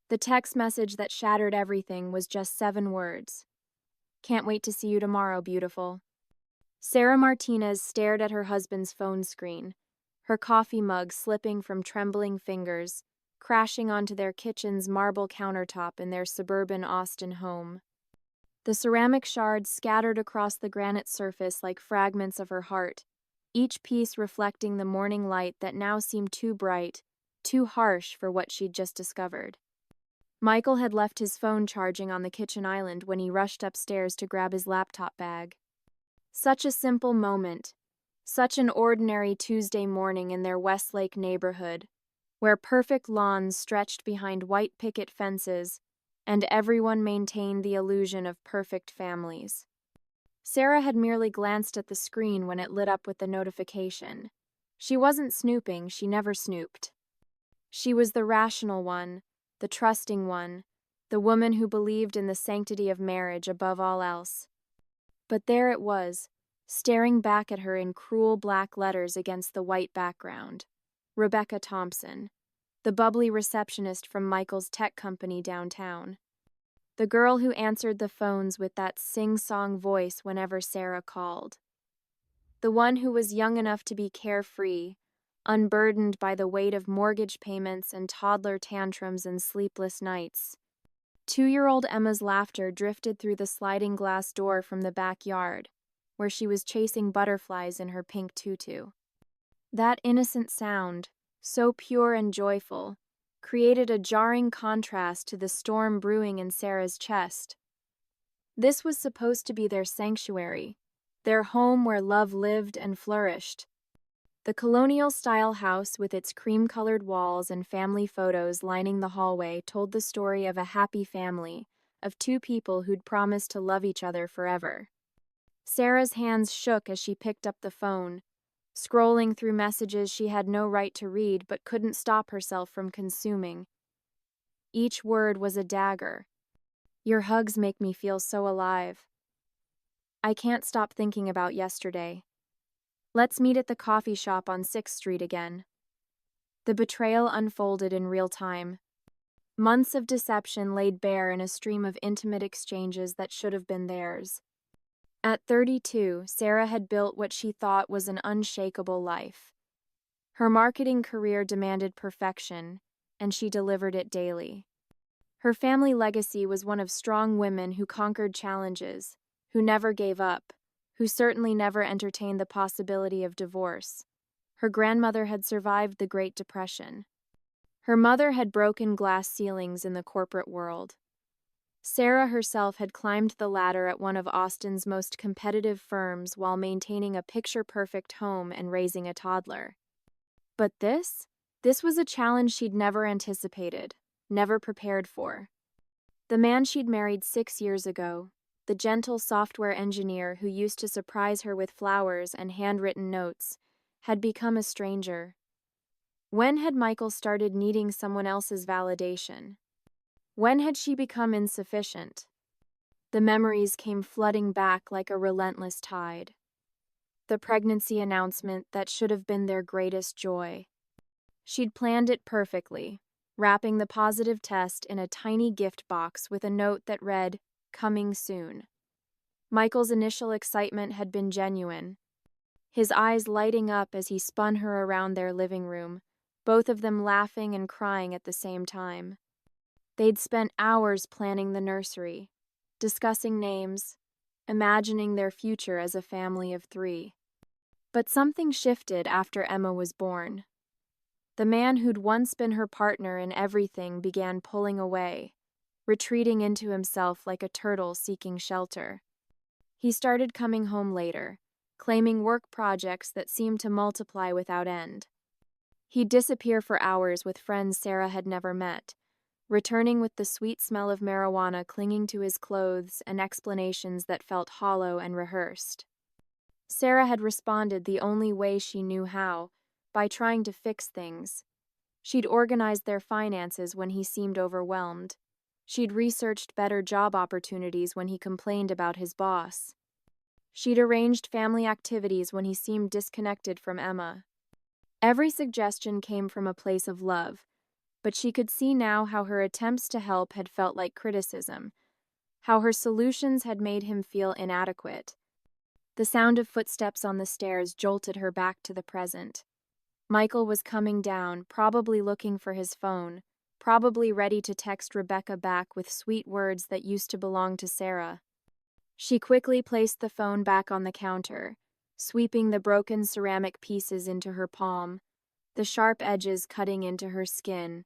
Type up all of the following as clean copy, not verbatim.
The text message that shattered everything was just 7 words. Can't wait to see you tomorrow, beautiful. Sarah Martinez stared at her husband's phone screen, her coffee mug slipping from trembling fingers, crashing onto their kitchen's marble countertop in their suburban Austin home. The ceramic shards scattered across the granite surface like fragments of her heart, each piece reflecting the morning light that now seemed too bright, too harsh for what she'd just discovered. Michael had left his phone charging on the kitchen island when he rushed upstairs to grab his laptop bag. Such a simple moment, such an ordinary Tuesday morning in their Westlake neighborhood, where perfect lawns stretched behind white picket fences and everyone maintained the illusion of perfect families. Sarah had merely glanced at the screen when it lit up with the notification. She wasn't snooping, she never snooped. She was the rational one, the trusting one, the woman who believed in the sanctity of marriage above all else. But there it was, staring back at her in cruel black letters against the white background. Rebecca Thompson, the bubbly receptionist from Michael's tech company downtown. The girl who answered the phones with that sing-song voice whenever Sarah called. The one who was young enough to be carefree, unburdened by the weight of mortgage payments and toddler tantrums and sleepless nights. 2-year-old Emma's laughter drifted through the sliding glass door from the backyard, where she was chasing butterflies in her pink tutu. That innocent sound, so pure and joyful, created a jarring contrast to the storm brewing in Sarah's chest. This was supposed to be their sanctuary, their home where love lived and flourished. The colonial-style house with its cream-colored walls and family photos lining the hallway told the story of a happy family, of 2 people who'd promised to love each other forever. Sarah's hands shook as she picked up the phone, scrolling through messages she had no right to read but couldn't stop herself from consuming. Each word was a dagger. Your hugs make me feel so alive. I can't stop thinking about yesterday. Let's meet at the coffee shop on 6th Street again. The betrayal unfolded in real time. Months of deception laid bare in a stream of intimate exchanges that should have been theirs. At 32, Sarah had built what she thought was an unshakable life. Her marketing career demanded perfection, and she delivered it daily. Her family legacy was one of strong women who conquered challenges, who never gave up, who certainly never entertained the possibility of divorce. Her grandmother had survived the Great Depression. Her mother had broken glass ceilings in the corporate world. Sarah herself had climbed the ladder at one of Austin's most competitive firms while maintaining a picture-perfect home and raising a toddler. But this was a challenge she'd never anticipated, never prepared for. The man she'd married 6 years ago, the gentle software engineer who used to surprise her with flowers and handwritten notes, had become a stranger. When had Michael started needing someone else's validation? When had she become insufficient? The memories came flooding back like a relentless tide. The pregnancy announcement that should have been their greatest joy. She'd planned it perfectly, wrapping the positive test in a tiny gift box with a note that read, "Coming soon." Michael's initial excitement had been genuine, his eyes lighting up as he spun her around their living room, both of them laughing and crying at the same time. They'd spent hours planning the nursery, discussing names, imagining their future as a family of 3. But something shifted after Emma was born. The man who'd once been her partner in everything began pulling away, retreating into himself like a turtle seeking shelter. He started coming home later, claiming work projects that seemed to multiply without end. He'd disappear for hours with friends Sarah had never met, returning with the sweet smell of marijuana clinging to his clothes and explanations that felt hollow and rehearsed. Sarah had responded the only way she knew how, by trying to fix things. She'd organized their finances when he seemed overwhelmed. She'd researched better job opportunities when he complained about his boss. She'd arranged family activities when he seemed disconnected from Emma. Every suggestion came from a place of love, But she could see now how her attempts to help had felt like criticism, how her solutions had made him feel inadequate. The sound of footsteps on the stairs jolted her back to the present. Michael was coming down, probably looking for his phone, probably ready to text Rebecca back with sweet words that used to belong to Sarah. She quickly placed the phone back on the counter, sweeping the broken ceramic pieces into her palm, the sharp edges cutting into her skin.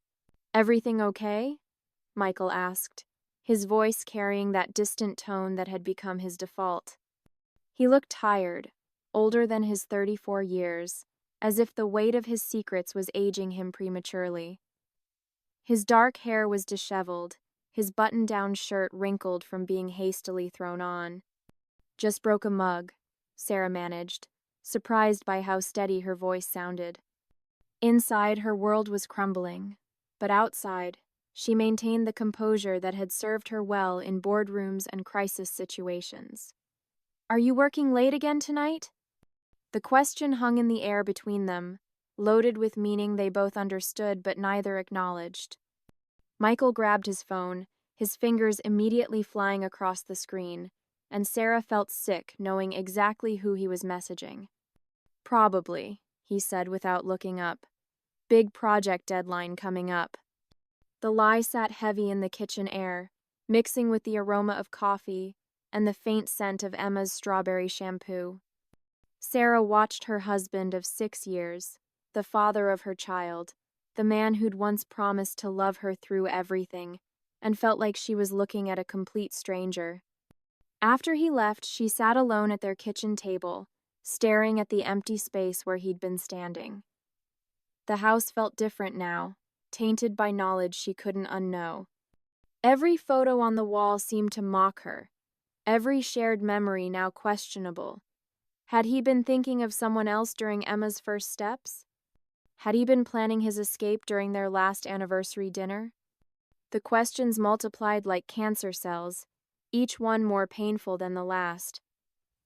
"Everything okay?" Michael asked, his voice carrying that distant tone that had become his default. He looked tired, older than his 34 years, as if the weight of his secrets was aging him prematurely. His dark hair was disheveled, his button-down shirt wrinkled from being hastily thrown on. "Just broke a mug," Sarah managed, surprised by how steady her voice sounded. Inside, her world was crumbling, but outside, she maintained the composure that had served her well in boardrooms and crisis situations. "Are you working late again tonight?" The question hung in the air between them, loaded with meaning they both understood but neither acknowledged. Michael grabbed his phone, his fingers immediately flying across the screen, and Sarah felt sick knowing exactly who he was messaging. "Probably," he said without looking up. "Big project deadline coming up." The lie sat heavy in the kitchen air, mixing with the aroma of coffee and the faint scent of Emma's strawberry shampoo. Sarah watched her husband of 6 years, the father of her child, the man who'd once promised to love her through everything, and felt like she was looking at a complete stranger. After he left, she sat alone at their kitchen table, staring at the empty space where he'd been standing. The house felt different now, tainted by knowledge she couldn't unknow. Every photo on the wall seemed to mock her, every shared memory now questionable. Had he been thinking of someone else during Emma's first steps? Had he been planning his escape during their last anniversary dinner? The questions multiplied like cancer cells, each one more painful than the last.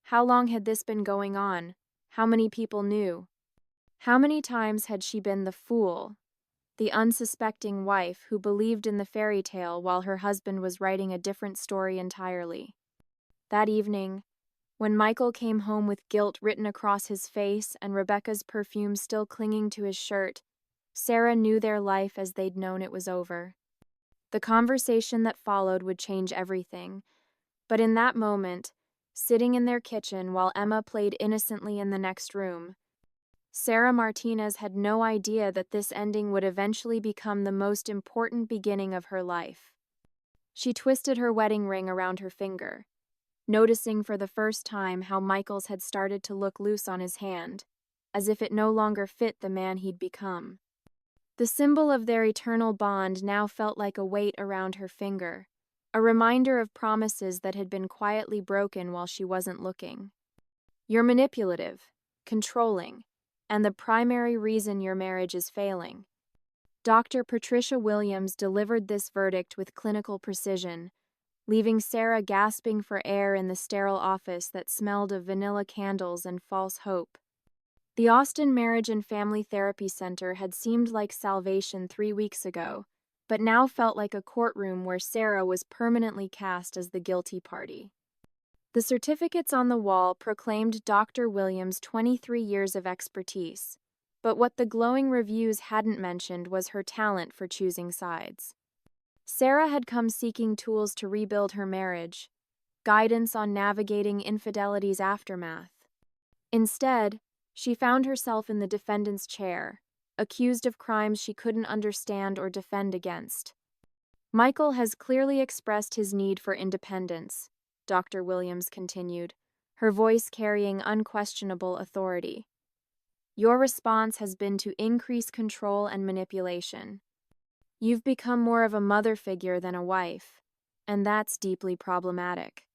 How long had this been going on? How many people knew? How many times had she been the fool, the unsuspecting wife who believed in the fairy tale while her husband was writing a different story entirely? That evening, when Michael came home with guilt written across his face and Rebecca's perfume still clinging to his shirt, Sarah knew their life as they'd known it was over. The conversation that followed would change everything, but in that moment, sitting in their kitchen while Emma played innocently in the next room, Sarah Martinez had no idea that this ending would eventually become the most important beginning of her life. She twisted her wedding ring around her finger, noticing for the first time how Michael's had started to look loose on his hand, as if it no longer fit the man he'd become. The symbol of their eternal bond now felt like a weight around her finger, a reminder of promises that had been quietly broken while she wasn't looking. "You're manipulative, controlling, and the primary reason your marriage is failing." Dr. Patricia Williams delivered this verdict with clinical precision, leaving Sarah gasping for air in the sterile office that smelled of vanilla candles and false hope. The Austin Marriage and Family Therapy Center had seemed like salvation 3 weeks ago, but now felt like a courtroom where Sarah was permanently cast as the guilty party. The certificates on the wall proclaimed Dr. Williams' 23 years of expertise, but what the glowing reviews hadn't mentioned was her talent for choosing sides. Sarah had come seeking tools to rebuild her marriage, guidance on navigating infidelity's aftermath. Instead, she found herself in the defendant's chair, accused of crimes she couldn't understand or defend against. "Michael has clearly expressed his need for independence," Dr. Williams continued, her voice carrying unquestionable authority. "Your response has been to increase control and manipulation. You've become more of a mother figure than a wife, and that's deeply problematic."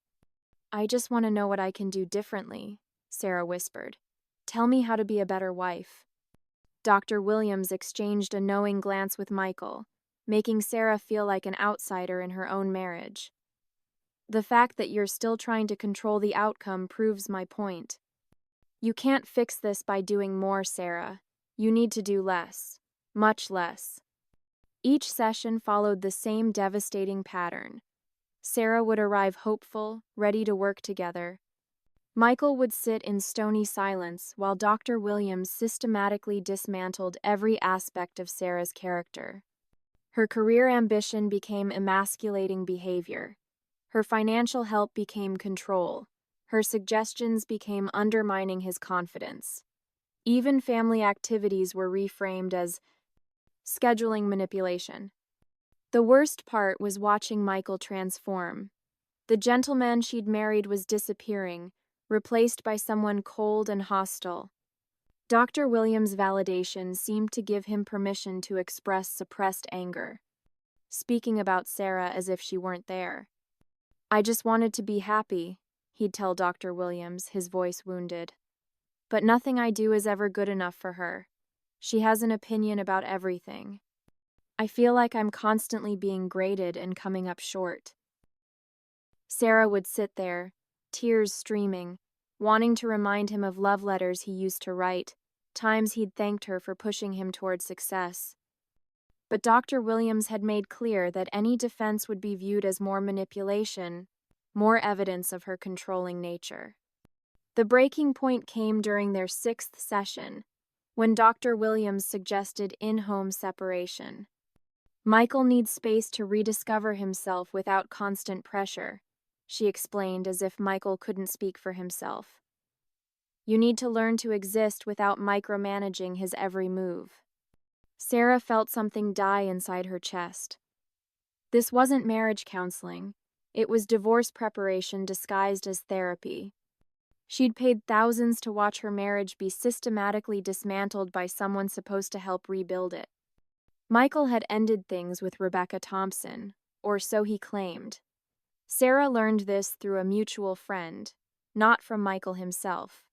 "I just want to know what I can do differently," Sarah whispered. "Tell me how to be a better wife." Dr. Williams exchanged a knowing glance with Michael, making Sarah feel like an outsider in her own marriage. "The fact that you're still trying to control the outcome proves my point. You can't fix this by doing more, Sarah. You need to do less. Much less." Each session followed the same devastating pattern. Sarah would arrive hopeful, ready to work together. Michael would sit in stony silence while Dr. Williams systematically dismantled every aspect of Sarah's character. Her career ambition became emasculating behavior. Her financial help became control. Her suggestions became undermining his confidence. Even family activities were reframed as scheduling manipulation. The worst part was watching Michael transform. The gentleman she'd married was disappearing, replaced by someone cold and hostile. Dr. Williams' validation seemed to give him permission to express suppressed anger, speaking about Sarah as if she weren't there. "I just wanted to be happy," he'd tell Dr. Williams, his voice wounded. "But nothing I do is ever good enough for her. She has an opinion about everything. I feel like I'm constantly being graded and coming up short." Sarah would sit there, tears streaming, wanting to remind him of love letters he used to write, times he'd thanked her for pushing him toward success. But Dr. Williams had made clear that any defense would be viewed as more manipulation, more evidence of her controlling nature. The breaking point came during their 6th session, when Dr. Williams suggested in-home separation. "Michael needs space to rediscover himself without constant pressure," she explained as if Michael couldn't speak for himself. "You need to learn to exist without micromanaging his every move." Sarah felt something die inside her chest. This wasn't marriage counseling. It was divorce preparation disguised as therapy. She'd paid thousands to watch her marriage be systematically dismantled by someone supposed to help rebuild it. Michael had ended things with Rebecca Thompson, or so he claimed. Sarah learned this through a mutual friend, not from Michael himself.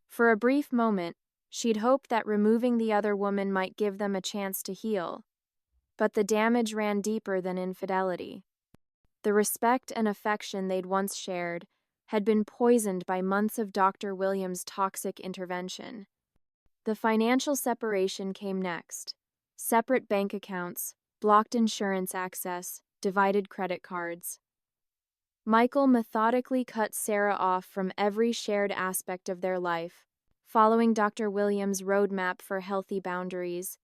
For a brief moment, she'd hoped that removing the other woman might give them a chance to heal. But the damage ran deeper than infidelity. The respect and affection they'd once shared had been poisoned by months of Dr. Williams' toxic intervention. The financial separation came next. Separate bank accounts, blocked insurance access, divided credit cards. Michael methodically cut Sarah off from every shared aspect of their life, following Dr. Williams' roadmap for healthy boundaries.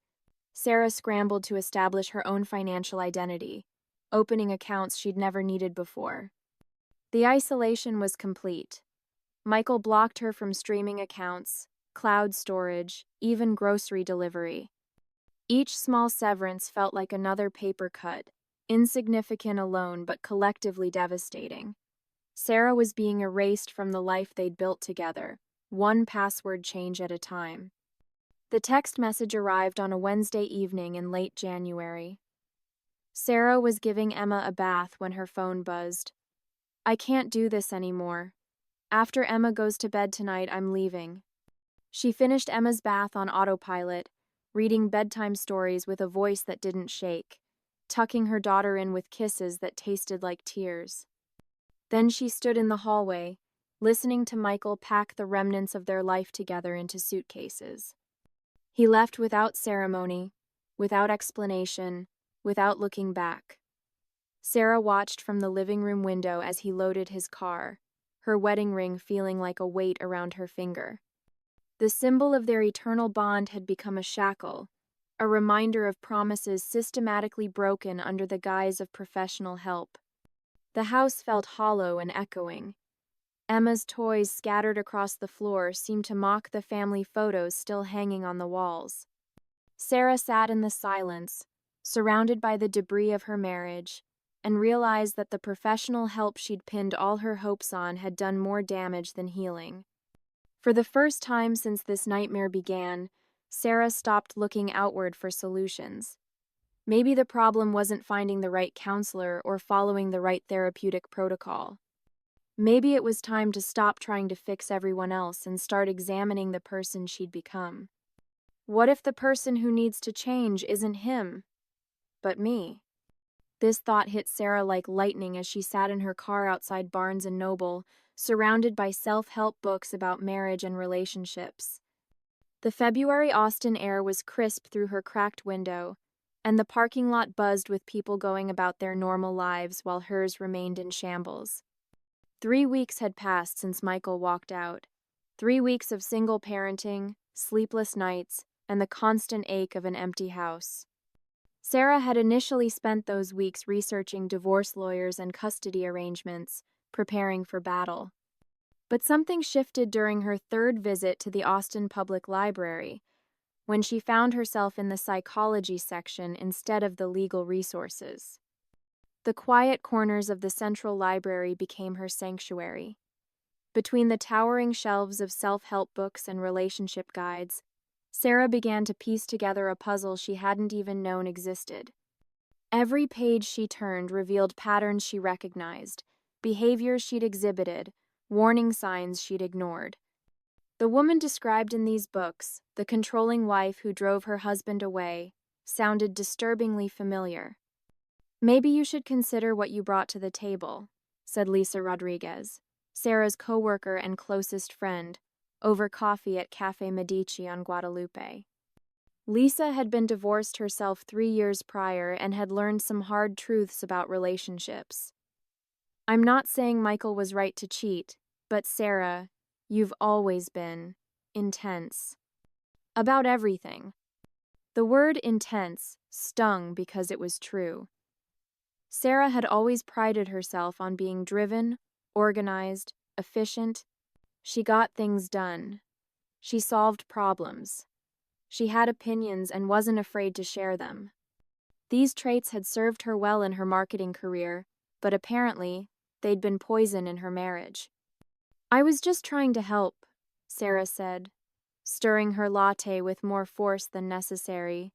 Sarah scrambled to establish her own financial identity, opening accounts she'd never needed before. The isolation was complete. Michael blocked her from streaming accounts, cloud storage, even grocery delivery. Each small severance felt like another paper cut, insignificant alone but collectively devastating. Sarah was being erased from the life they'd built together, one password change at a time. The text message arrived on a Wednesday evening in late January. Sarah was giving Emma a bath when her phone buzzed. "I can't do this anymore. After Emma goes to bed tonight, I'm leaving." She finished Emma's bath on autopilot, reading bedtime stories with a voice that didn't shake, tucking her daughter in with kisses that tasted like tears. Then she stood in the hallway, listening to Michael pack the remnants of their life together into suitcases. He left without ceremony, without explanation, without looking back. Sarah watched from the living room window as he loaded his car, her wedding ring feeling like a weight around her finger. The symbol of their eternal bond had become a shackle, a reminder of promises systematically broken under the guise of professional help. The house felt hollow and echoing. Emma's toys scattered across the floor seemed to mock the family photos still hanging on the walls. Sarah sat in the silence, surrounded by the debris of her marriage, and realized that the professional help she'd pinned all her hopes on had done more damage than healing. For the first time since this nightmare began, Sarah stopped looking outward for solutions. Maybe the problem wasn't finding the right counselor or following the right therapeutic protocol. Maybe it was time to stop trying to fix everyone else and start examining the person she'd become. What if the person who needs to change isn't him, but me? This thought hit Sarah like lightning as she sat in her car outside Barnes & Noble, surrounded by self-help books about marriage and relationships. The February Austin air was crisp through her cracked window, and the parking lot buzzed with people going about their normal lives while hers remained in shambles. 3 weeks had passed since Michael walked out. 3 weeks of single parenting, sleepless nights, and the constant ache of an empty house. Sarah had initially spent those weeks researching divorce lawyers and custody arrangements, preparing for battle. But something shifted during her third visit to the Austin Public Library, when she found herself in the psychology section instead of the legal resources. The quiet corners of the central library became her sanctuary. Between the towering shelves of self-help books and relationship guides, Sarah began to piece together a puzzle she hadn't even known existed. Every page she turned revealed patterns she recognized, behaviors she'd exhibited, warning signs she'd ignored. The woman described in these books, the controlling wife who drove her husband away, sounded disturbingly familiar. "Maybe you should consider what you brought to the table," said Lisa Rodriguez, Sarah's coworker and closest friend, over coffee at Cafe Medici on Guadalupe. Lisa had been divorced herself 3 years prior and had learned some hard truths about relationships. "I'm not saying Michael was right to cheat, but Sarah, you've always been intense. About everything." The word intense stung because it was true. Sarah had always prided herself on being driven, organized, efficient. She got things done. She solved problems. She had opinions and wasn't afraid to share them. These traits had served her well in her marketing career, but apparently, they'd been poison in her marriage. "I was just trying to help," Sarah said, stirring her latte with more force than necessary.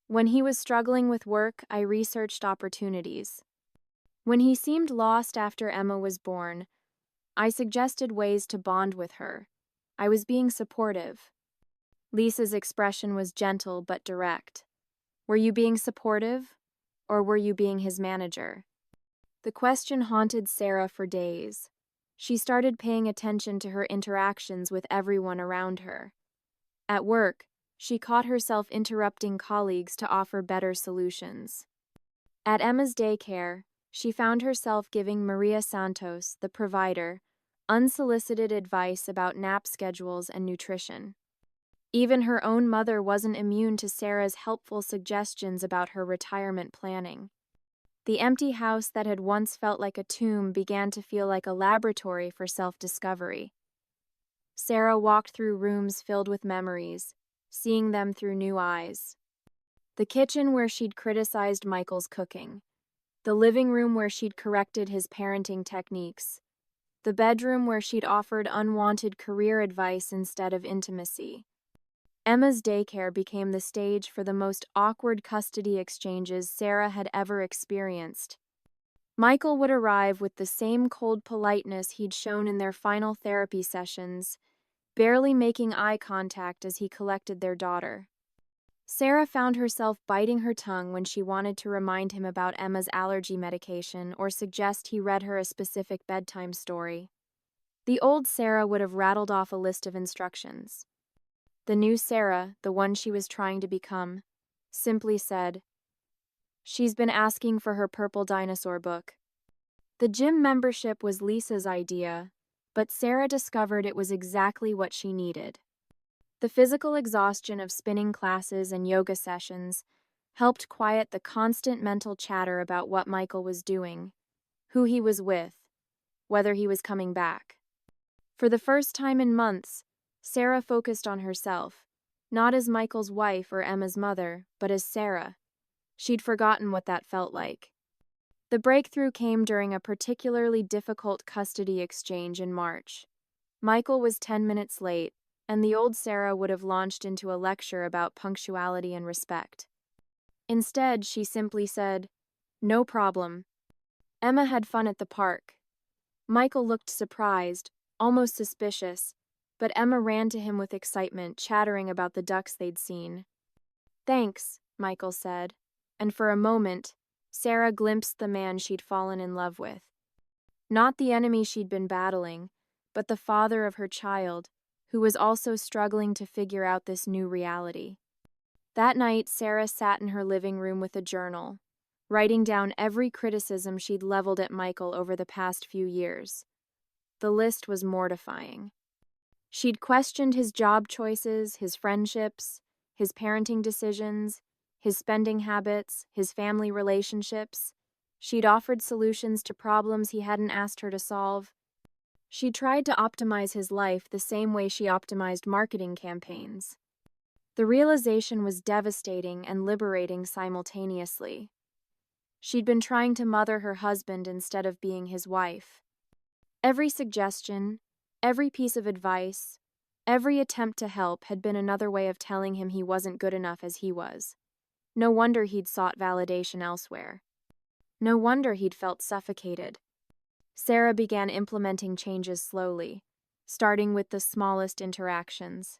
"When he was struggling with work, I researched opportunities. When he seemed lost after Emma was born, I suggested ways to bond with her. I was being supportive." Lisa's expression was gentle but direct. "Were you being supportive, or were you being his manager?" The question haunted Sarah for days. She started paying attention to her interactions with everyone around her. At work, she caught herself interrupting colleagues to offer better solutions. At Emma's daycare, she found herself giving Maria Santos, the provider, unsolicited advice about nap schedules and nutrition. Even her own mother wasn't immune to Sarah's helpful suggestions about her retirement planning. The empty house that had once felt like a tomb began to feel like a laboratory for self-discovery. Sarah walked through rooms filled with memories, seeing them through new eyes. The kitchen where she'd criticized Michael's cooking. The living room where she'd corrected his parenting techniques. The bedroom where she'd offered unwanted career advice instead of intimacy. Emma's daycare became the stage for the most awkward custody exchanges Sarah had ever experienced. Michael would arrive with the same cold politeness he'd shown in their final therapy sessions, barely making eye contact as he collected their daughter. Sarah found herself biting her tongue when she wanted to remind him about Emma's allergy medication or suggest he read her a specific bedtime story. The old Sarah would have rattled off a list of instructions. The new Sarah, the one she was trying to become, simply said, "She's been asking for her purple dinosaur book." The gym membership was Lisa's idea, but Sarah discovered it was exactly what she needed. The physical exhaustion of spinning classes and yoga sessions helped quiet the constant mental chatter about what Michael was doing, who he was with, whether he was coming back. For the first time in months, Sarah focused on herself, not as Michael's wife or Emma's mother, but as Sarah. She'd forgotten what that felt like. The breakthrough came during a particularly difficult custody exchange in March. Michael was 10 minutes late, and the old Sarah would have launched into a lecture about punctuality and respect. Instead, she simply said, "No problem." Emma had fun at the park. Michael looked surprised, almost suspicious, but Emma ran to him with excitement, chattering about the ducks they'd seen. "Thanks," Michael said, and for a moment, Sarah glimpsed the man she'd fallen in love with. Not the enemy she'd been battling, but the father of her child, who was also struggling to figure out this new reality. That night, Sarah sat in her living room with a journal, writing down every criticism she'd leveled at Michael over the past few years. The list was mortifying. She'd questioned his job choices, his friendships, his parenting decisions, his spending habits, his family relationships. She'd offered solutions to problems he hadn't asked her to solve. She tried to optimize his life the same way she optimized marketing campaigns. The realization was devastating and liberating simultaneously. She'd been trying to mother her husband instead of being his wife. Every suggestion, every piece of advice, every attempt to help had been another way of telling him he wasn't good enough as he was. No wonder he'd sought validation elsewhere. No wonder he'd felt suffocated. Sarah began implementing changes slowly, starting with the smallest interactions.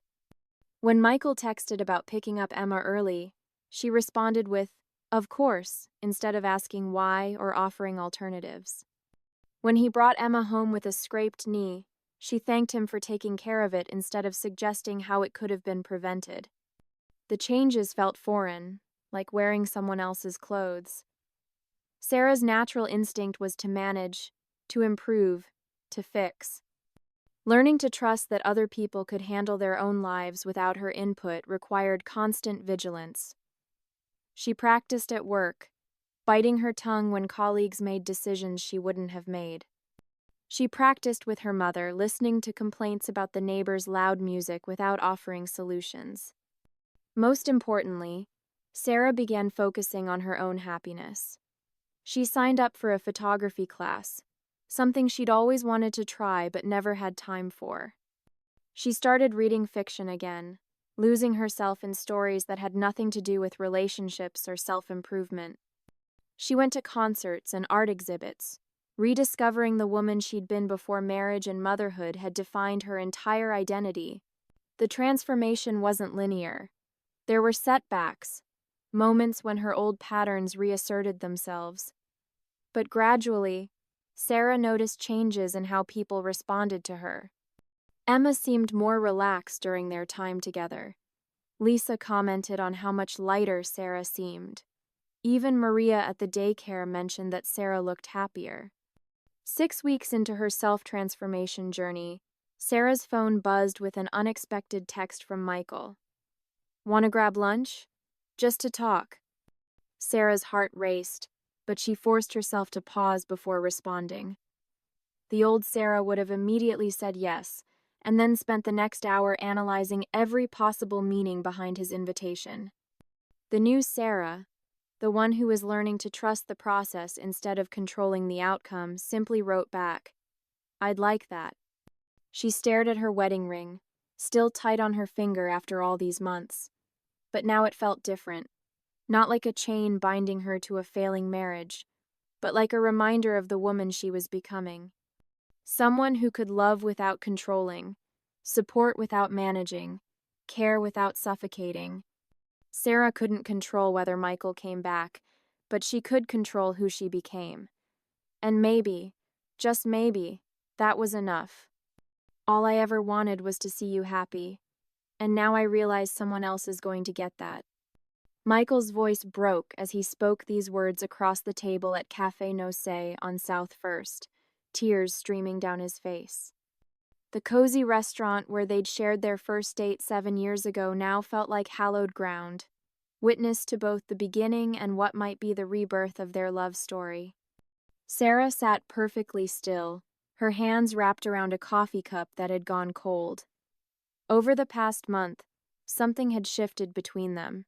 When Michael texted about picking up Emma early, she responded with, "Of course," instead of asking why or offering alternatives. When he brought Emma home with a scraped knee, she thanked him for taking care of it instead of suggesting how it could have been prevented. The changes felt foreign, like wearing someone else's clothes. Sarah's natural instinct was to manage, to improve, to fix. Learning to trust that other people could handle their own lives without her input required constant vigilance. She practiced at work, biting her tongue when colleagues made decisions she wouldn't have made. She practiced with her mother, listening to complaints about the neighbors' loud music without offering solutions. Most importantly, Sarah began focusing on her own happiness. She signed up for a photography class, something she'd always wanted to try but never had time for. She started reading fiction again, losing herself in stories that had nothing to do with relationships or self-improvement. She went to concerts and art exhibits, rediscovering the woman she'd been before marriage and motherhood had defined her entire identity. The transformation wasn't linear. There were setbacks, moments when her old patterns reasserted themselves. But gradually, Sarah noticed changes in how people responded to her. Emma seemed more relaxed during their time together. Lisa commented on how much lighter Sarah seemed. Even Maria at the daycare mentioned that Sarah looked happier. 6 weeks into her self-transformation journey, Sarah's phone buzzed with an unexpected text from Michael. "Want to grab lunch? Just to talk." Sarah's heart raced, but she forced herself to pause before responding. The old Sarah would have immediately said yes, and then spent the next hour analyzing every possible meaning behind his invitation. The new Sarah, the one who was learning to trust the process instead of controlling the outcome, simply wrote back, "I'd like that." She stared at her wedding ring, still tight on her finger after all these months. But now it felt different. Not like a chain binding her to a failing marriage, but like a reminder of the woman she was becoming. Someone who could love without controlling, support without managing, care without suffocating. Sarah couldn't control whether Michael came back, but she could control who she became. And maybe, just maybe, that was enough. "All I ever wanted was to see you happy, and now I realize someone else is going to get that." Michael's voice broke as he spoke these words across the table at Café Nocé on South First, tears streaming down his face. The cozy restaurant where they'd shared their first date 7 years ago now felt like hallowed ground, witness to both the beginning and what might be the rebirth of their love story. Sarah sat perfectly still, her hands wrapped around a coffee cup that had gone cold. Over the past month, something had shifted between them.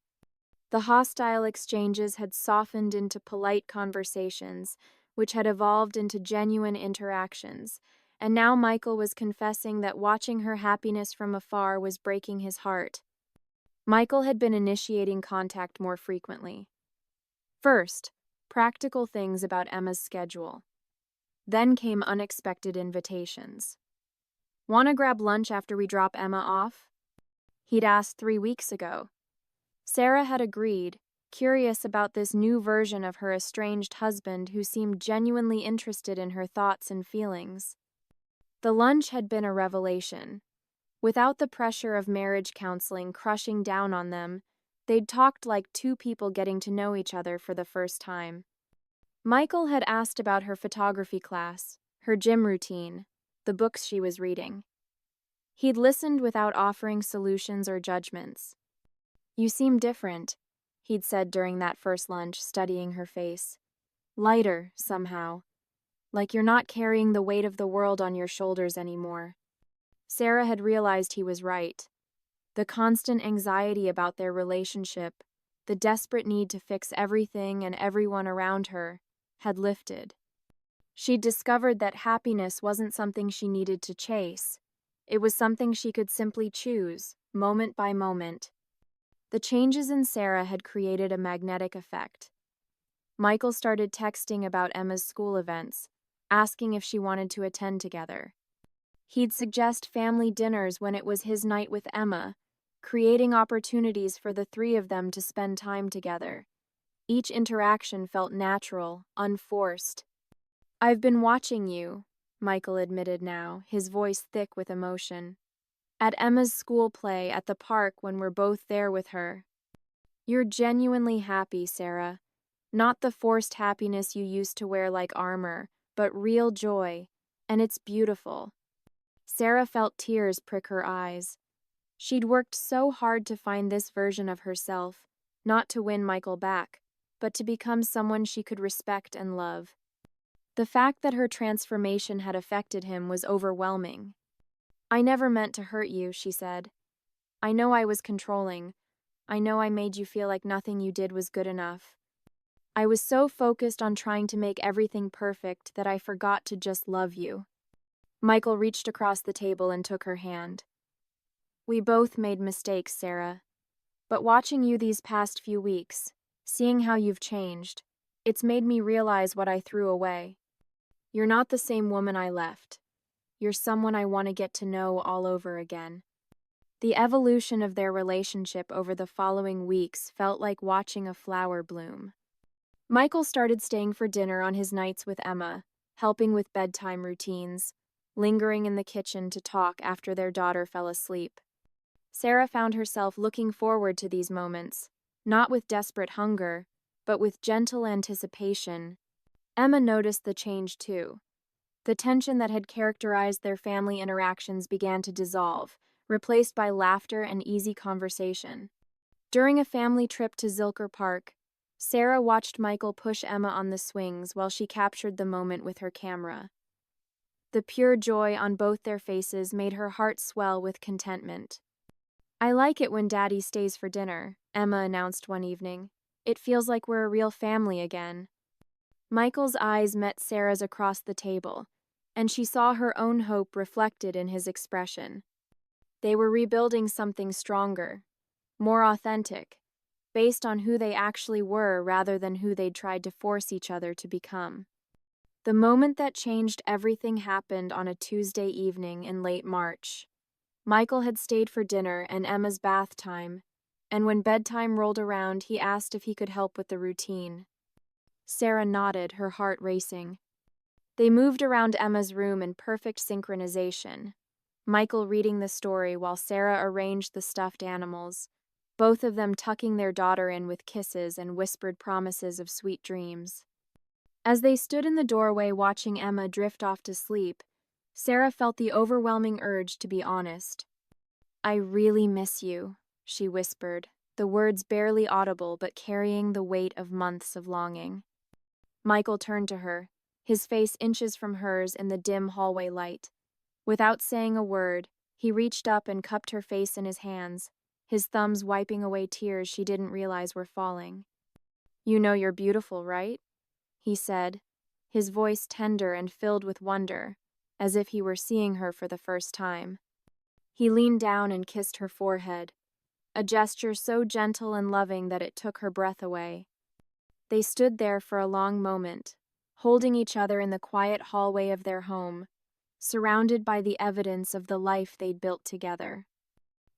The hostile exchanges had softened into polite conversations, which had evolved into genuine interactions, and now Michael was confessing that watching her happiness from afar was breaking his heart. Michael had been initiating contact more frequently. First, practical things about Emma's schedule. Then came unexpected invitations. "Want to grab lunch after we drop Emma off?" He'd asked 3 weeks ago. Sarah had agreed, curious about this new version of her estranged husband who seemed genuinely interested in her thoughts and feelings. The lunch had been a revelation. Without the pressure of marriage counseling crushing down on them, They'd talked like two people getting to know each other for the first time. Michael had asked about her photography class, her gym routine, the books she was reading. He'd listened without offering solutions or judgments. "You seem different," he'd said during that first lunch, studying her face. "Lighter, somehow. Like you're not carrying the weight of the world on your shoulders anymore." Sarah had realized he was right. The constant anxiety about their relationship, the desperate need to fix everything and everyone around her, had lifted. She'd discovered that happiness wasn't something she needed to chase. It was something she could simply choose, moment by moment. The changes in Sarah had created a magnetic effect. Michael started texting about Emma's school events, asking if she wanted to attend together. He'd suggest family dinners when it was his night with Emma, creating opportunities for the three of them to spend time together. Each interaction felt natural, unforced. "I've been watching you," Michael admitted now, his voice thick with emotion. "At Emma's school play, at the park when we're both there with her. You're genuinely happy, Sarah. Not the forced happiness you used to wear like armor, but real joy, and it's beautiful." Sarah felt tears prick her eyes. She'd worked so hard to find this version of herself, not to win Michael back, but to become someone she could respect and love. The fact that her transformation had affected him was overwhelming. "I never meant to hurt you," she said. "I know I was controlling. I know I made you feel like nothing you did was good enough. I was so focused on trying to make everything perfect that I forgot to just love you." Michael reached across the table and took her hand. "We both made mistakes, Sarah. But watching you these past few weeks, seeing how you've changed, it's made me realize what I threw away. You're not the same woman I left. You're someone I want to get to know all over again." The evolution of their relationship over the following weeks felt like watching a flower bloom. Michael started staying for dinner on his nights with Emma, helping with bedtime routines, lingering in the kitchen to talk after their daughter fell asleep. Sarah found herself looking forward to these moments, not with desperate hunger, but with gentle anticipation. Emma noticed the change too. The tension that had characterized their family interactions began to dissolve, replaced by laughter and easy conversation. During a family trip to Zilker Park, Sarah watched Michael push Emma on the swings while she captured the moment with her camera. The pure joy on both their faces made her heart swell with contentment. "I like it when Daddy stays for dinner," Emma announced one evening. "It feels like we're a real family again." Michael's eyes met Sarah's across the table, and she saw her own hope reflected in his expression. They were rebuilding something stronger, more authentic, based on who they actually were rather than who they'd tried to force each other to become. The moment that changed everything happened on a Tuesday evening in late March. Michael had stayed for dinner and Emma's bath time, and when bedtime rolled around, he asked if he could help with the routine. Sarah nodded, her heart racing. They moved around Emma's room in perfect synchronization, Michael reading the story while Sarah arranged the stuffed animals, both of them tucking their daughter in with kisses and whispered promises of sweet dreams. As they stood in the doorway watching Emma drift off to sleep, Sarah felt the overwhelming urge to be honest. "I really miss you," she whispered, the words barely audible but carrying the weight of months of longing. Michael turned to her, his face inches from hers in the dim hallway light. Without saying a word, he reached up and cupped her face in his hands, his thumbs wiping away tears she didn't realize were falling. "You know you're beautiful, right?" he said, his voice tender and filled with wonder, as if he were seeing her for the first time. He leaned down and kissed her forehead, a gesture so gentle and loving that it took her breath away. They stood there for a long moment, holding each other in the quiet hallway of their home, surrounded by the evidence of the life they'd built together.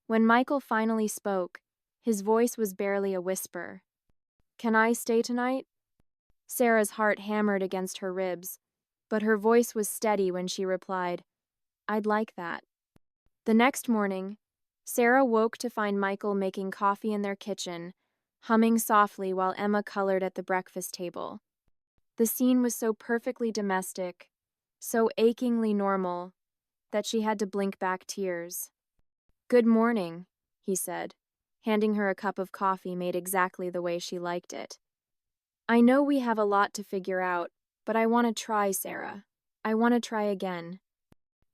When Michael finally spoke, his voice was barely a whisper. "Can I stay tonight?" Sarah's heart hammered against her ribs, but her voice was steady when she replied, "I'd like that." The next morning, Sarah woke to find Michael making coffee in their kitchen, humming softly while Emma colored at the breakfast table. The scene was so perfectly domestic, so achingly normal, that she had to blink back tears. "Good morning," he said, handing her a cup of coffee made exactly the way she liked it. "I know we have a lot to figure out, but I want to try, Sarah. I want to try again."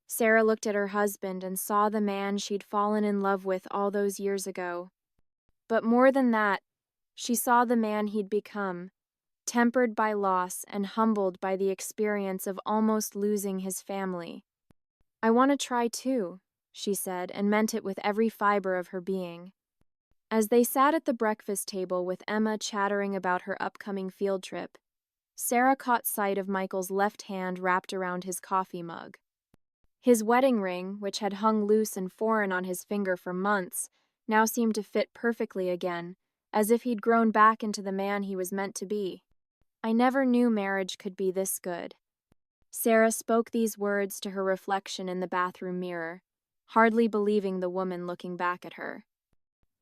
Sarah looked at her husband and saw the man she'd fallen in love with all those years ago. But more than that, she saw the man he'd become, tempered by loss and humbled by the experience of almost losing his family. "I want to try too," she said, and meant it with every fiber of her being. As they sat at the breakfast table with Emma chattering about her upcoming field trip, Sarah caught sight of Michael's left hand wrapped around his coffee mug. His wedding ring, which had hung loose and foreign on his finger for months, now seemed to fit perfectly again, as if he'd grown back into the man he was meant to be. "I never knew marriage could be this good." Sarah spoke these words to her reflection in the bathroom mirror, hardly believing the woman looking back at her.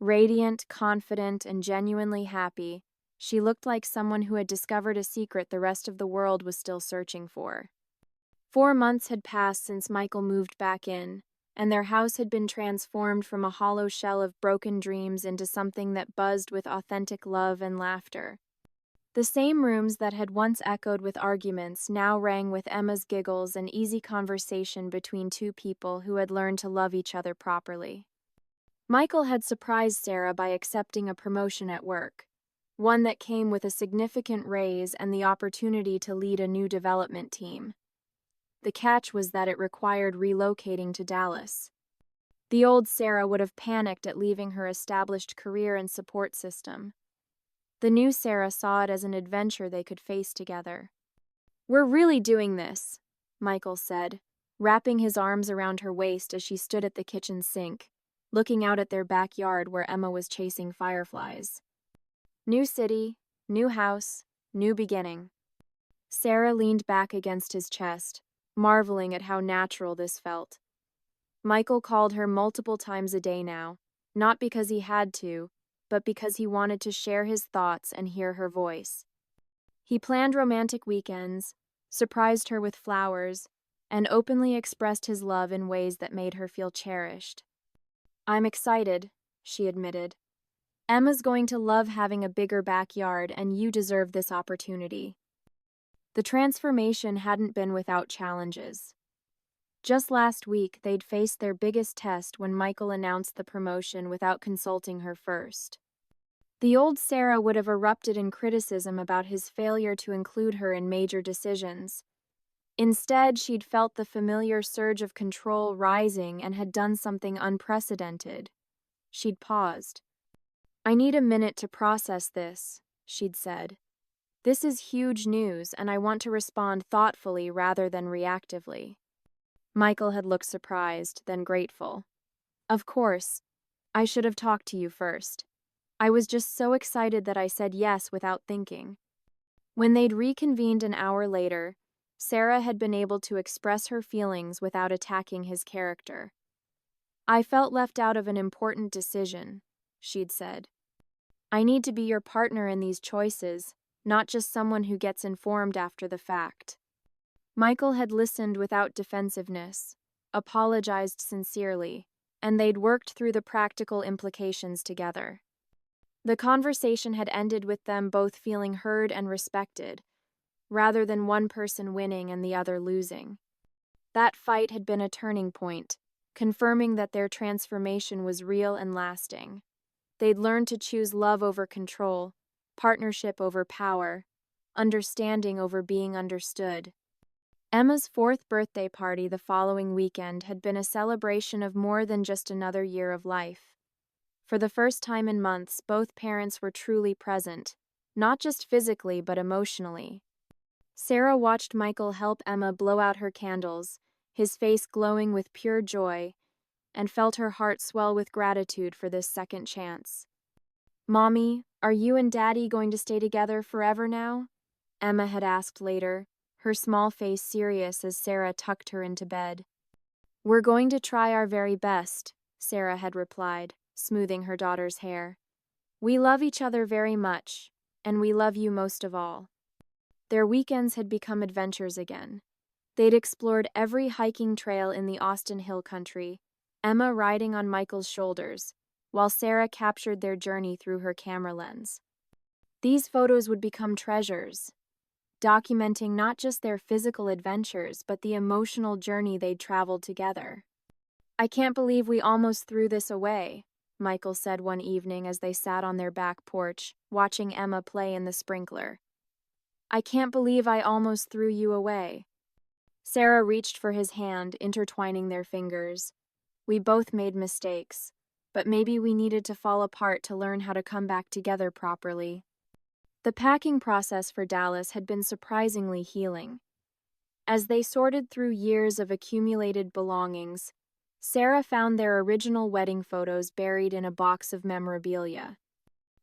Radiant, confident, and genuinely happy, she looked like someone who had discovered a secret the rest of the world was still searching for. 4 months had passed since Michael moved back in, and their house had been transformed from a hollow shell of broken dreams into something that buzzed with authentic love and laughter. The same rooms that had once echoed with arguments now rang with Emma's giggles and easy conversation between two people who had learned to love each other properly. Michael had surprised Sarah by accepting a promotion at work, one that came with a significant raise and the opportunity to lead a new development team. The catch was that it required relocating to Dallas. The old Sarah would have panicked at leaving her established career and support system. The new Sarah saw it as an adventure they could face together. "We're really doing this," Michael said, wrapping his arms around her waist as she stood at the kitchen sink, looking out at their backyard where Emma was chasing fireflies. "New city, new house, new beginning." Sarah leaned back against his chest, marveling at how natural this felt. Michael called her multiple times a day now, not because he had to, but because he wanted to share his thoughts and hear her voice. He planned romantic weekends, surprised her with flowers, and openly expressed his love in ways that made her feel cherished. "I'm excited," she admitted. "Emma's going to love having a bigger backyard, and you deserve this opportunity." The transformation hadn't been without challenges. Just last week, they'd faced their biggest test when Michael announced the promotion without consulting her first. The old Sarah would have erupted in criticism about his failure to include her in major decisions. Instead, she'd felt the familiar surge of control rising and had done something unprecedented. She'd paused. "I need a minute to process this," she'd said. "This is huge news, and I want to respond thoughtfully rather than reactively." Michael had looked surprised, then grateful. "Of course. I should have talked to you first. I was just so excited that I said yes without thinking." When they'd reconvened an hour later, Sarah had been able to express her feelings without attacking his character. "I felt left out of an important decision," she'd said. "I need to be your partner in these choices, not just someone who gets informed after the fact." Michael had listened without defensiveness, apologized sincerely, and they'd worked through the practical implications together. The conversation had ended with them both feeling heard and respected, rather than one person winning and the other losing. That fight had been a turning point, confirming that their transformation was real and lasting. They'd learned to choose love over control, partnership over power, understanding over being understood. Emma's 4th birthday party the following weekend had been a celebration of more than just another year of life. For the first time in months, both parents were truly present, not just physically but emotionally. Sarah watched Michael help Emma blow out her candles, his face glowing with pure joy, and felt her heart swell with gratitude for this second chance. "Mommy, are you and Daddy going to stay together forever now?" Emma had asked later, her small face serious as Sarah tucked her into bed. "We're going to try our very best," Sarah had replied, smoothing her daughter's hair. "We love each other very much, and we love you most of all." Their weekends had become adventures again. They'd explored every hiking trail in the Austin Hill Country, Emma riding on Michael's shoulders, while Sarah captured their journey through her camera lens. These photos would become treasures, documenting not just their physical adventures, but the emotional journey they'd traveled together. "I can't believe we almost threw this away," Michael said one evening as they sat on their back porch, watching Emma play in the sprinkler. "I can't believe I almost threw you away." Sarah reached for his hand, intertwining their fingers. "We both made mistakes, but maybe we needed to fall apart to learn how to come back together properly." The packing process for Dallas had been surprisingly healing. As they sorted through years of accumulated belongings, Sarah found their original wedding photos buried in a box of memorabilia.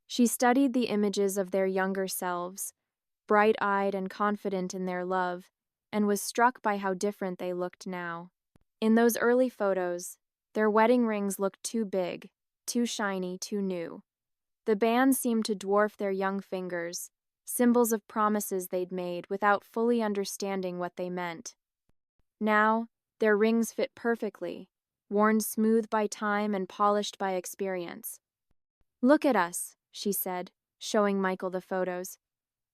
She studied the images of their younger selves, bright-eyed and confident in their love, and was struck by how different they looked now. In those early photos, their wedding rings looked too big, too shiny, too new. The bands seemed to dwarf their young fingers, symbols of promises they'd made without fully understanding what they meant. Now, their rings fit perfectly, worn smooth by time and polished by experience. "Look at us," she said, showing Michael the photos.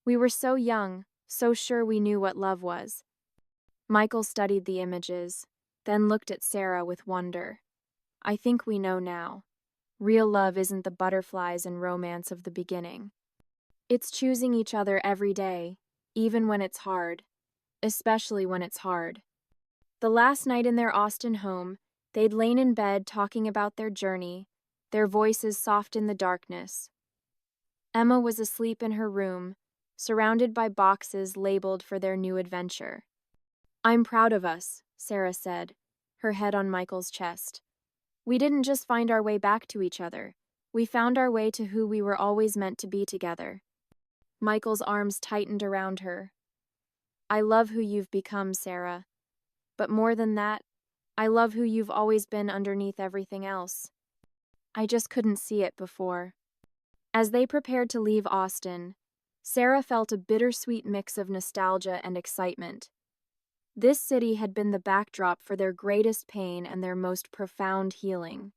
"We were so young, so sure we knew what love was." Michael studied the images, then looked at Sarah with wonder. "I think we know now. Real love isn't the butterflies and romance of the beginning. It's choosing each other every day, even when it's hard, especially when it's hard." The last night in their Austin home, they'd lain in bed talking about their journey, their voices soft in the darkness. Emma was asleep in her room, surrounded by boxes labeled for their new adventure. "I'm proud of us," Sarah said, her head on Michael's chest. "We didn't just find our way back to each other. We found our way to who we were always meant to be together." Michael's arms tightened around her. "I love who you've become, Sarah. But more than that, I love who you've always been underneath everything else. I just couldn't see it before." As they prepared to leave Austin, Sarah felt a bittersweet mix of nostalgia and excitement. This city had been the backdrop for their greatest pain and their most profound healing.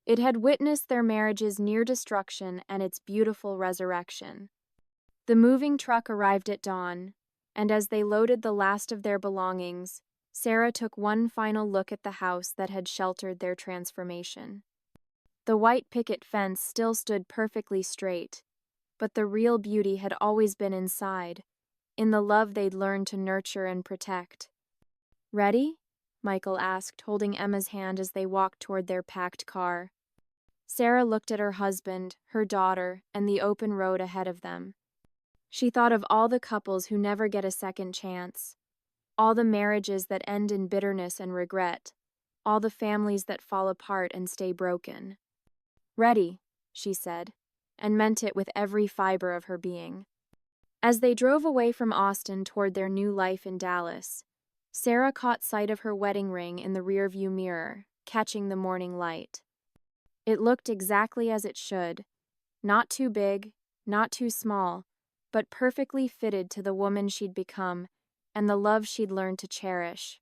It had witnessed their marriage's near destruction and its beautiful resurrection. The moving truck arrived at dawn, and as they loaded the last of their belongings, Sarah took one final look at the house that had sheltered their transformation. The white picket fence still stood perfectly straight, but the real beauty had always been inside, in the love they'd learned to nurture and protect. "Ready?" Michael asked, holding Emma's hand as they walked toward their packed car. Sarah looked at her husband, her daughter, and the open road ahead of them. She thought of all the couples who never get a second chance, all the marriages that end in bitterness and regret, all the families that fall apart and stay broken. "Ready," she said, and meant it with every fiber of her being. As they drove away from Austin toward their new life in Dallas, Sarah caught sight of her wedding ring in the rearview mirror, catching the morning light. It looked exactly as it should, not too big, not too small, but perfectly fitted to the woman she'd become and the love she'd learned to cherish.